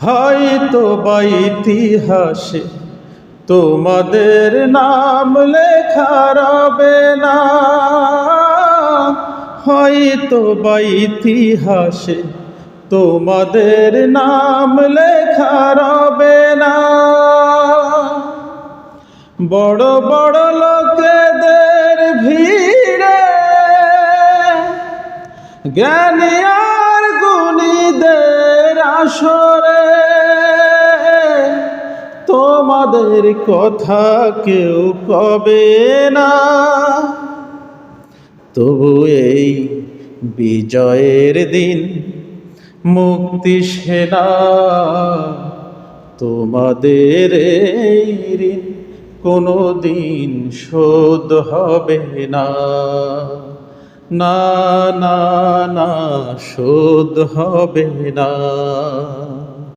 হয়তো বা ইতিহাসে তোমাদের নাম লেখা রবে না, হয়তো বা ইতিহাসে তোমাদের নাম লেখা রবে না। বড় বড় লোকেদের ভিড়ে জ্ঞানী আর গুণীদের আসরে তোমাদের কথা কেউ কবে না। তবু এই বিজয়ের দিন মুক্তি সেনা তোমাদের এই ঋণ কোনো দিন শোধ হবে না, না না না শোধ হবে না।